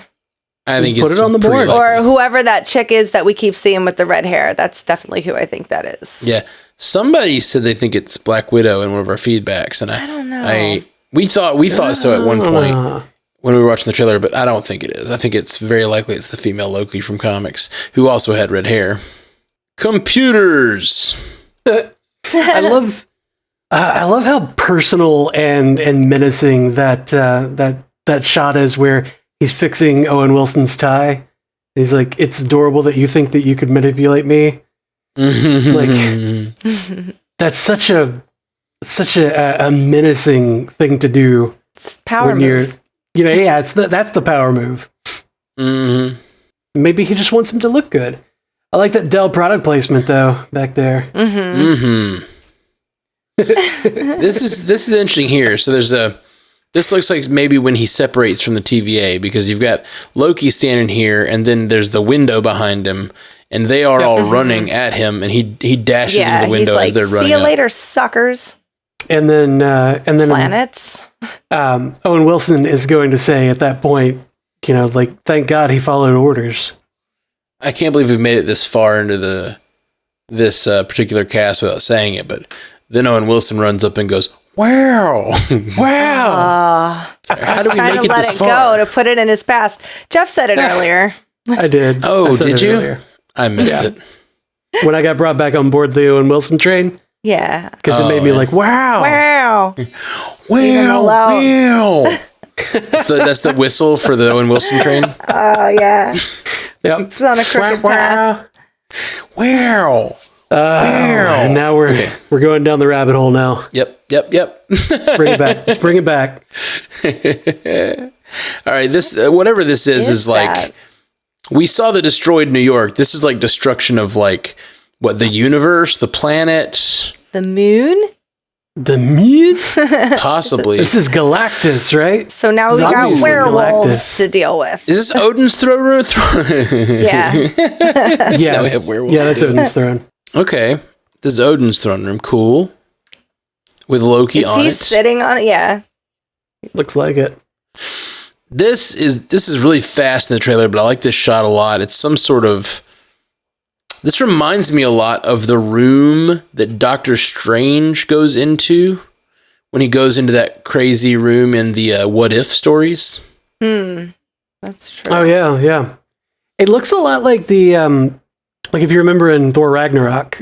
I think put it on the board, or whoever that chick is that we keep seeing with the red hair. That's definitely who I think that is. Yeah, somebody said they think it's Black Widow in one of our feedbacks, and I don't know. We thought so at one point when we were watching the trailer, but I don't think it is. I think it's very likely it's the female Loki from comics who also had red hair. Computers. I love how personal and menacing that shot is, where he's fixing Owen Wilson's tie. He's like, "It's adorable that you think that you could manipulate me." Like, that's such a menacing thing to do. It's power move. That's the power move. Mm-hmm. Maybe he just wants him to look good. I like that Dell product placement though back there. Mm-hmm. This is interesting here. So this looks like maybe when he separates from the TVA, because you've got Loki standing here and then there's the window behind him and they are all running at him, and he dashes into the window as they're running. See you later, suckers. And then Planets. Owen Wilson is going to say at that point, like, thank God he followed orders. I can't believe we've made it this far into this particular cast without saying it, but then Owen Wilson runs up and goes, "Wow, wow!" Sorry, how do we make it this far? Go to put it in his past. Jeff said it earlier. I did. Oh, did you? Earlier. I missed it when I got brought back on board the Owen Wilson train. Yeah, because it made me like, wow, wow, wow. So that's the whistle for the Owen Wilson train. Oh yeah. Yep. It's on a crooked path. Wow. And now we're going down the rabbit hole now. Yep. Bring it back. Let's bring it back. All right. This whatever this is like. We saw the destroyed New York. This is like destruction of like what, the universe, the planet, the moon. The moon? Possibly. This is Galactus, right? So now we got werewolves to deal with. Is this Odin's throne room? Yeah. Yeah. Now we have werewolves. Yeah, that's Odin's throne. Okay. This is Odin's throne room. Cool. With Loki on it. He's sitting on it. Yeah. Looks like it. This is really fast in the trailer, but I like this shot a lot. It's some sort of... This reminds me a lot of the room that Doctor Strange goes into when he goes into that crazy room in the What If stories. That's true. Oh, yeah. It looks a lot like the... like if you remember in Thor Ragnarok,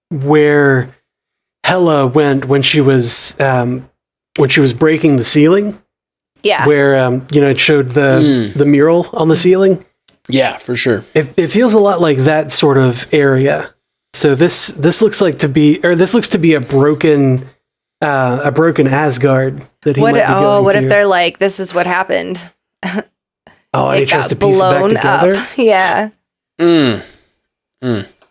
where Hela went when she was breaking the ceiling. Yeah. Where, it showed the mural on the ceiling. Yeah, for sure. It feels a lot like that sort of area. So this looks to be a broken Asgard that he might be going what to. if they're like, this is what happened? And he tries to piece it back together? Yeah.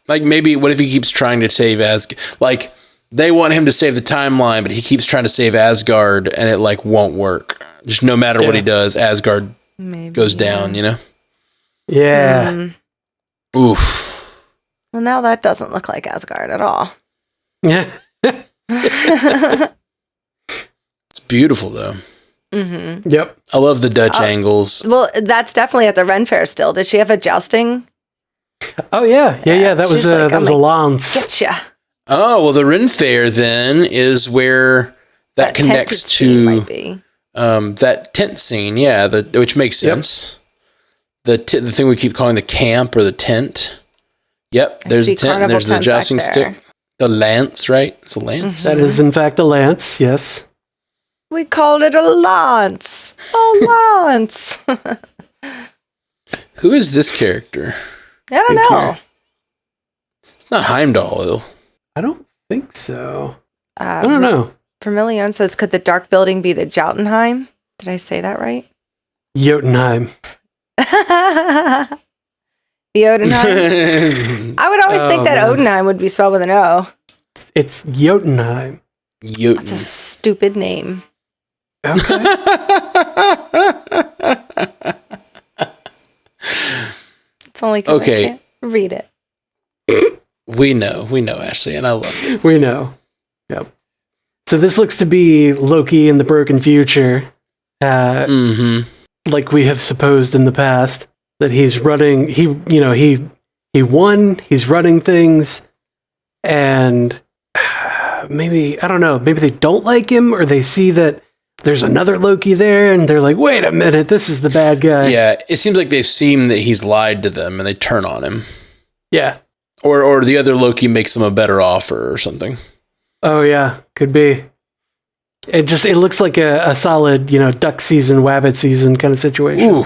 Like maybe what if he keeps trying to save Asgard? Like they want him to save the timeline, but he keeps trying to save Asgard, and it like won't work. Just no matter what he does, Asgard goes down. Yeah. Oof. Well, now that doesn't look like Asgard at all. Yeah. It's beautiful though. Mm-hmm. Yep. I love the Dutch angles. Well, that's definitely at the Ren Fair still. Did she have a jousting? Oh yeah. That was a lance. Getcha. Oh well, the Ren Fair then is where that connects to that tent scene. Yeah, which makes sense. The thing we keep calling the camp or the tent. Yep, there's a tent and there's the jousting stick. The lance, right? It's a lance. That is in fact a lance, yes. We called it a lance. A lance. Who is this character? I don't know. It's not Heimdall, though. I don't think so. I don't know. Vermilion says, could the dark building be the Jotunheim? Did I say that right? Jotunheim. The Odenheim. I would always think that Odenheim would be spelled with an O. It's Jotunheim. That's a stupid name. Okay. It's only because I can't read it. We know, Ashley, and I love it. We know. Yep. So this looks to be Loki in the broken future. Like we have supposed in the past, that he's running, he won, he's running things, and maybe, I don't know, maybe they don't like him, or they see that there's another Loki there, and they're like, wait a minute, this is the bad guy. Yeah, it seems like they've seen that he's lied to them, and they turn on him. Yeah. Or the other Loki makes them a better offer or something. Oh yeah, could be. It looks like a solid, duck season, wabbit season kind of situation. Ooh.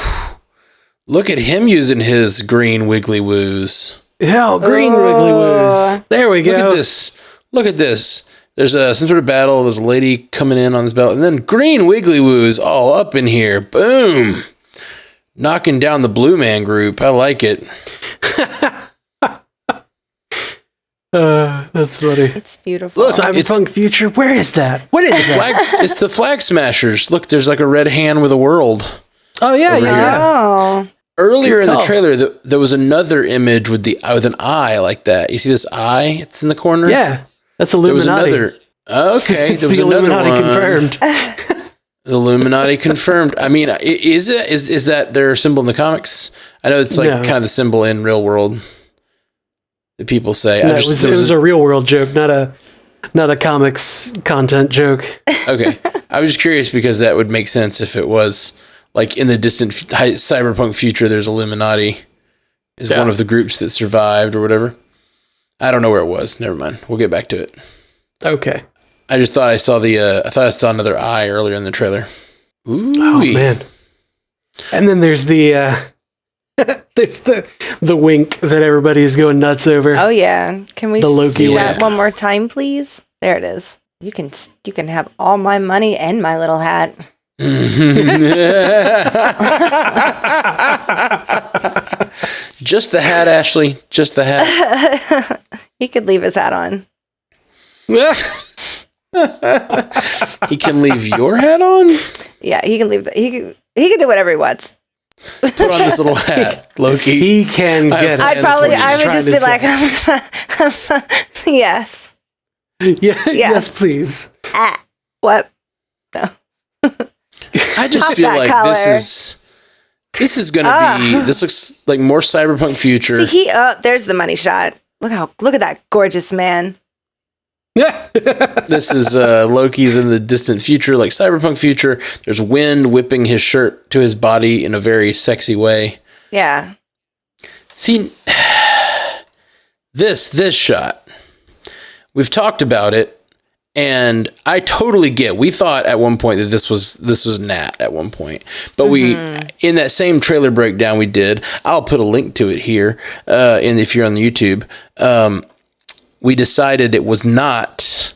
Look at him using his green wiggly woos. Yeah, green wiggly woos. There we go. Look at this. There's some sort of battle. There's a lady coming in on this battle. And then green wiggly woos all up in here. Boom. Knocking down the Blue Man Group. I like it. That's funny. It's beautiful. Look, Cyberpunk future. Where is that? What is that? It's the Flag Smashers. Look, there's like a red hand with a world. Oh yeah, yeah. Oh. Earlier in the trailer, there was another image with an eye like that. You see this eye? It's in the corner. Yeah, that's Illuminati. There was another. Okay, there was the another Illuminati one. confirmed. Illuminati confirmed. I mean, is that their symbol in the comics? I know it's like kind of the symbol in real world that people say. No, it was a real world joke, not a comics content joke. Okay, I was just curious because that would make sense if it was like in the distant cyberpunk future. There's Illuminati is one of the groups that survived or whatever. I don't know where it was. Never mind. We'll get back to it. Okay. I just thought I saw I saw another eye earlier in the trailer. Ooh. Oh man! And then there's the there's the wink that everybody's going nuts over. Oh yeah! Can we The Loki see wink. that one more time, please? There it is. You can have all my money and my little hat. Just the hat, Ashley. Just the hat. He could leave his hat on. He can leave your hat on? Yeah, he can leave. He can do whatever he wants. Put on this little hat, Loki. He can get it. I would just be like, yes. Yes, please. What? No. I just Pop feel that like collar. this is going to be, this looks like more cyberpunk future. See, there's the money shot. Look at that gorgeous man. This is Loki's in the distant future, like cyberpunk future. There's wind whipping his shirt to his body in a very sexy way. Yeah. See, this shot, we've talked about it, and I totally get. We thought at one point that this was Nat at one point, but we in that same trailer breakdown we did. I'll put a link to it here, and if you're on the YouTube, we decided it was not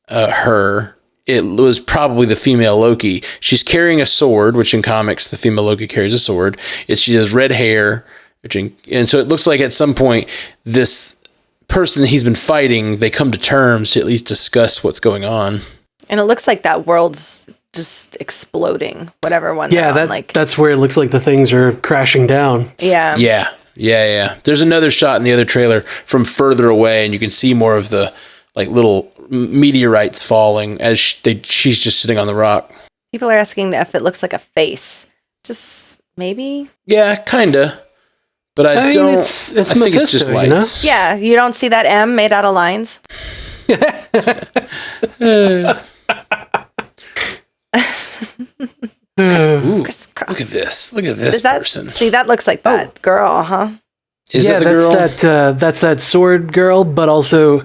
her. It was probably the female Loki. She's carrying a sword, which in comics the female Loki carries a sword. She has red hair, and so it looks like at some point this person that he's been fighting, they come to terms to at least discuss what's going on. And it looks like that world's just exploding. Whatever one. Yeah, that's where it looks like the things are crashing down. Yeah. Yeah. There's another shot in the other trailer from further away, and you can see more of the like little meteorites falling as she's just sitting on the rock. People are asking if it looks like a face. Just maybe. Yeah, kinda. But I don't. Mean, I think Mephisto, it's just lights. You know? Yeah, you don't see that M made out of lines. Ooh, look at this! Look at this person. See, that looks like that girl, huh? Is it the girl? That's that sword girl, but also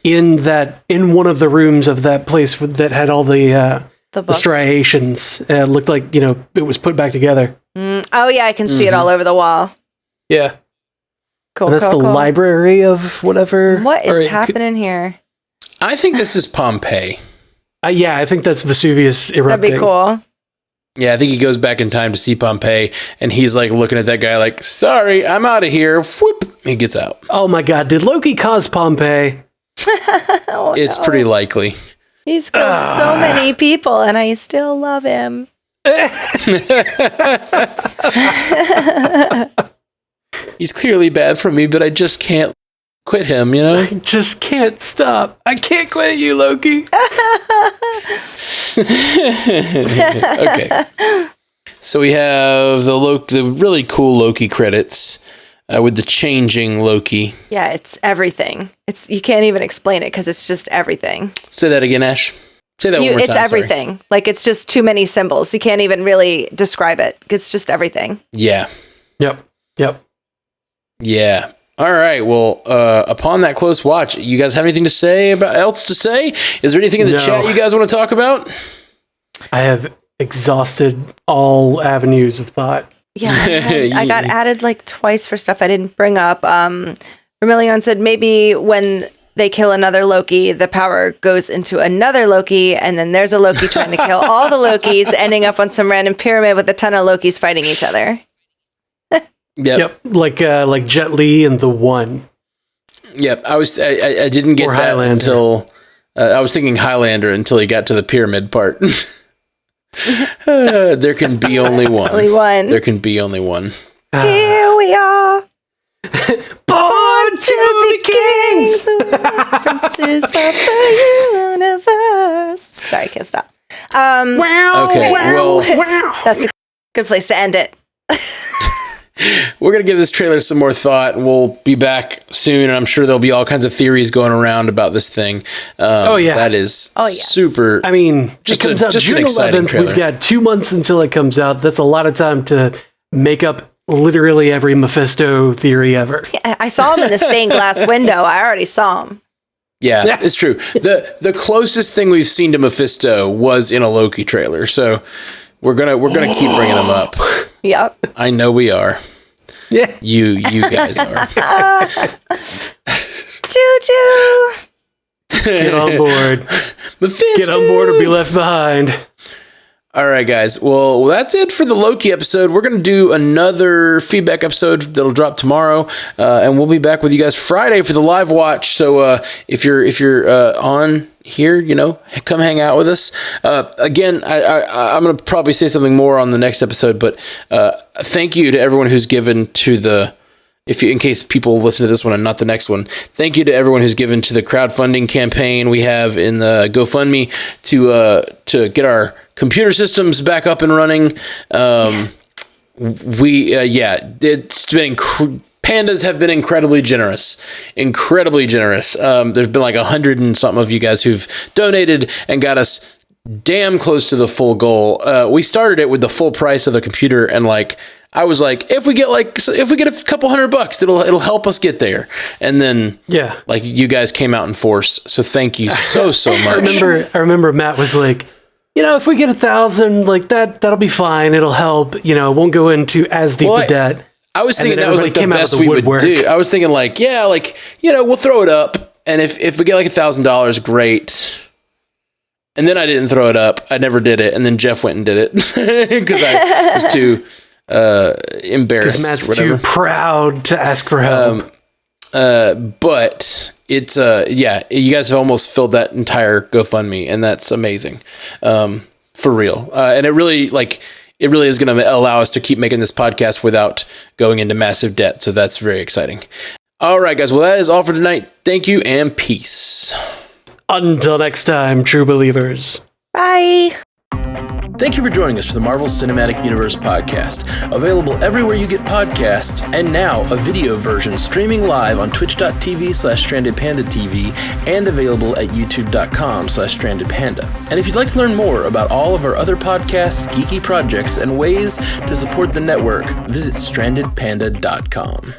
in one of the rooms of that place that had all the striations. It looked like it was put back together. Oh yeah, I can see it all over the wall. Yeah. Cool. And that's the library of whatever. What is happening here? I think this is Pompeii. Yeah, I think that's Vesuvius erupting. That'd be cool. Yeah, I think he goes back in time to see Pompeii, and he's like looking at that guy like, sorry, I'm out of here. Whoop, he gets out. Oh my god, did Loki cause Pompeii? It's pretty likely. He's killed so many people, and I still love him. He's clearly bad for me, but I just can't quit him, I just can't stop. I can't quit you, Loki. Okay. So we have the really cool Loki credits with the changing Loki. Yeah, it's everything. You can't even explain it because it's just everything. Say that again, Ash. Say that one more time. It's everything. Sorry. Like it's just too many symbols. You can't even really describe it. It's just everything. Yeah. Yep. Yeah. All right. Well, upon that close watch, you guys have anything else to say? Is there anything in the chat you guys want to talk about? I have exhausted all avenues of thought. Yeah, I got added like twice for stuff I didn't bring up. Vermilion said maybe when they kill another Loki, the power goes into another Loki, and then there's a Loki trying to kill all the Lokis, ending up on some random pyramid with a ton of Lokis fighting each other. Yep. Like Jet Li and the One. Yep. I didn't get that until I was thinking Highlander until he got to the pyramid part. There can be only one. Only one. There can be only one. Here we are. Born to be kings. Princes of the universe. Sorry, I can't stop. Okay, well, that's a good place to end it. we're going to give this trailer some more thought, and we'll be back soon, and I'm sure there'll be all kinds of theories going around about this thing. That is super. I mean, just it comes out June 11th. Trailer. We've got 2 months until it comes out. That's a lot of time to make up literally every Mephisto theory ever. Yeah, I saw him in the stained glass window. I already saw him. Yeah, it's true. The closest thing we've seen to Mephisto was in a Loki trailer, so we're gonna keep bringing him up. Yep. I know we are. Yeah. You guys are. Choo-choo. Get on board. Mephisto. Get on board or be left behind. All right, guys. Well, that's it for the Loki episode. We're going to do another feedback episode that'll drop tomorrow, and we'll be back with you guys Friday for the live watch. So if you're on here, come hang out with us. Again, I'm going to probably say something more on the next episode, but thank you to everyone who's given to the. In case people listen to this one and not the next one, thank you to everyone who's given to the crowdfunding campaign we have in the GoFundMe to get our computer systems back up and running. It's been Pandas have been incredibly generous. There's been like 100 and something of you guys who've donated and got us damn close to the full goal. We started it with the full price of the computer, and I was like, if we get a couple $100, it'll help us get there. And then you guys came out in force. So thank you so much. I remember Matt was like, if we get 1,000, that'll be fine. It'll help. It won't go into as deep a debt. I was thinking that was the best we would do. I was thinking we'll throw it up, and if we get $1,000, great. And then I didn't throw it up. I never did it. And then Jeff went and did it because I was too embarrassed. Matt's too proud to ask for help. But it's you guys have almost filled that entire GoFundMe, and that's amazing. For real. And it really is going to allow us to keep making this podcast without going into massive debt. So that's very exciting. All right, guys. Well, that is all for tonight. Thank you and peace. Until next time, true believers. Bye. Thank you for joining us for the Marvel Cinematic Universe podcast, available everywhere you get podcasts, and now a video version streaming live on twitch.tv/strandedpandatv and available at youtube.com/strandedpanda. And if you'd like to learn more about all of our other podcasts, geeky projects, and ways to support the network, visit strandedpanda.com.